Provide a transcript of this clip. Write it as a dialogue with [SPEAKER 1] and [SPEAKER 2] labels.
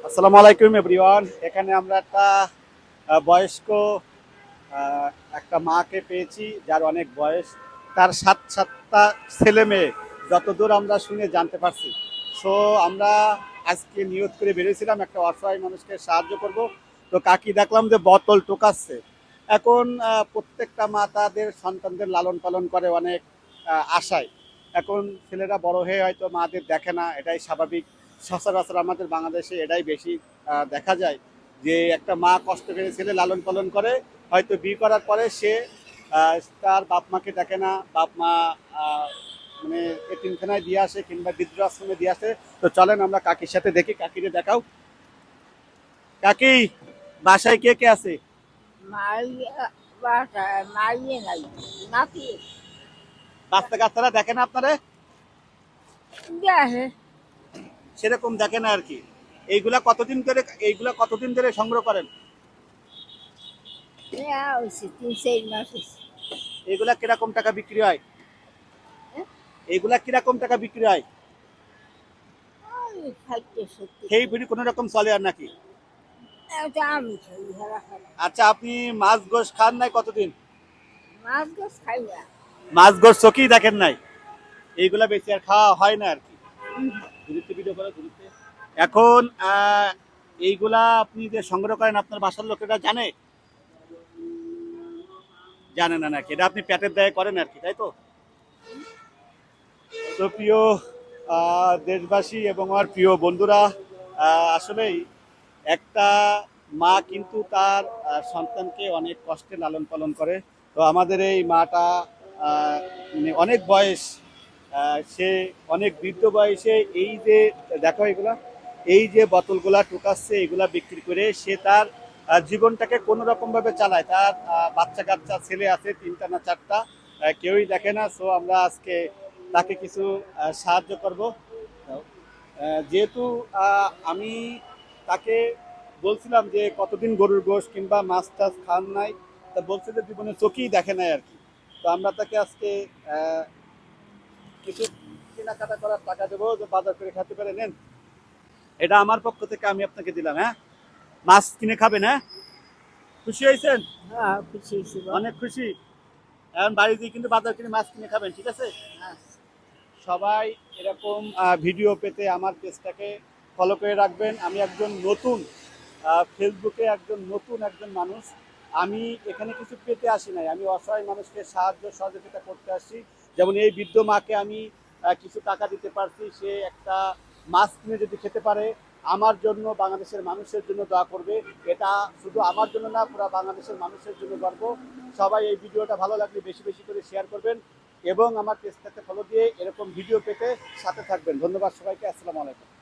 [SPEAKER 1] আসসালামু আলাইকুম এভরিওয়ান। এখানে আমরা একটা বয়স্ক আহ, একটা মাকে পেয়েছি যার অনেক বয়স, তার সাতটা ছেলে মেয়ে, যতদূর আমরা শুনে জানতে পারছি। সো আমরা আজকে নিয়ত করে বেরিয়েছিলাম একটা অসহায় মানুষকে সাহায্য করব। তো কাকি দেখলাম যে বোতল টোকাচ্ছে। এখন প্রত্যেকটা মা তাদের সন্তানদের লালন পালন করে অনেক আশায়। এখন ছেলেরা বড় হয়ে হয়তো মাদের দেখে না, এটাই স্বাভাবিক। সচরাচর আমাদের বাংলাদেশে এটাই বেশি দেখা যায় যে একটা মা কষ্ট করে ছেলে লালন পালন করে, হয়তো বিয়ে করার পরে সে তার বাপ মাকে দেখে না। বাপ মা আহ, মানে এতিমখানায় দিয়ে আসে কিংবা বৃদ্ধাশ্রমে দিয়ে আসে। তো চলেন আমরা কাকির সাথে দেখি, কাকিরে দেখাও। কাকি, বাসায় কে কে আছে?
[SPEAKER 2] মারিয়া বাসায় মারিয়ে নাই নাতি
[SPEAKER 1] বাচ্চা কাচ্চারা দেখে না আপনারে?
[SPEAKER 2] দেখে
[SPEAKER 1] সেরকম দেখে না আর কি। এইগুলা কতদিন ধরে সংগ্রহ করেন?
[SPEAKER 2] হয়েছে 3-4 মাস হয়েছে।
[SPEAKER 1] এইগুলা কিরকম টাকা বিক্রি হয়? এইগুলা কিরকম টাকা বিক্রি হয়?
[SPEAKER 2] ওই 60-70
[SPEAKER 1] সেই বুড়ি কোনো রকম চলে আর নাকি?
[SPEAKER 2] এটা আমি খাই হেরা খাই
[SPEAKER 1] আচ্ছা, আপনি মাছ গোশ খান নাই কতদিন?
[SPEAKER 2] মাছ গাছ খাই না।
[SPEAKER 1] মাছ গোশ চোখেই দেখেন নাই? এইগুলা বেশি আর খাওয়া হয় না আর কি। ঘুরিতে ভিডিও করে ঘুরিতে। এখন এইগুলা আপনি যে সংগ্রহ করেন, আপনার বাসার লোকেরা জানে? জানে না নাকি? এটা আপনি পেটের দায়ে করেন আর কি, তাই তো? তো প্রিয় দেশবাসী এবং আমার প্রিয় বন্ধুরা, আসলেই একটা মা কিন্তু তার সন্তানকে অনেক কষ্টে লালন পালন করে। তো আমাদের এই মাটা মানে অনেক বয়স, সে অনেক বৃদ্ধ বয়সে এই যে দেখো এগুলা, এই যে বোতলগুলা টুকাচ্ছে, এগুলা বিক্রি করে সে তার জীবনটাকে কোনো রকম ভাবে চালায়। তার বাচ্চা কাচ্চা ছেলে আছে 3টা না 4টা, কেউই দেখে না। সো আমরা আজকে তাকে কিছু সাহায্য করব। যেহেতু আমি তাকে বলছিলাম যে কতদিন গরুর গোশ কিংবা মাছ টাছ খান নাই, তা বলছে যে জীবনে চোখেই দেখে নাই আর কি। তো আমরা তাকে আজকে আহ, কিছু কেনাকাটা করার টাকা দেবো, যে বাজার করে খেতে পারে, নেন। এটা আমার পক্ষ থেকে আমি আপনাকে দিলাম, হ্যাঁ। মাছ কিনে খাবেন, হ্যাঁ? খুশি হয়েছেন?
[SPEAKER 2] হ্যাঁ খুশি হয়েছি বল।
[SPEAKER 1] অনেক খুশি। এখন বাড়ি দিয়ে কিন্তু বাজার কিনে মাছ কিনে খাবেন, ঠিক আছে? সবাই এরকম ভিডিও পেতে আমার পেজটাকে ফলো করে রাখবেন। আমি একজন নতুন, ফেসবুকে একজন মানুষ। আমি এখানে কিছু পেতে আসি নাই, আমি অসহায় মানুষকে সাহায্য সহযোগিতা করতে আসছি। যেমন এই বৃদ্ধ মাকে আমি কিছু টাকা দিতে পারছি, সে একটা মাছ কিনে যদি খেতে পারে, আমার জন্য বাংলাদেশের মানুষের জন্য দোয়া করবে। এটা শুধু আমার জন্য না, পুরো বাংলাদেশের মানুষের জন্য গর্ব। সবাই এই ভিডিওটা ভালো লাগলে বেশি বেশি করে শেয়ার করবেন এবং আমার পেজটাকে ফলো দিয়ে এরকম ভিডিও পেতে সাথে থাকবেন। ধন্যবাদ সবাইকে। আসসালামু আলাইকুম।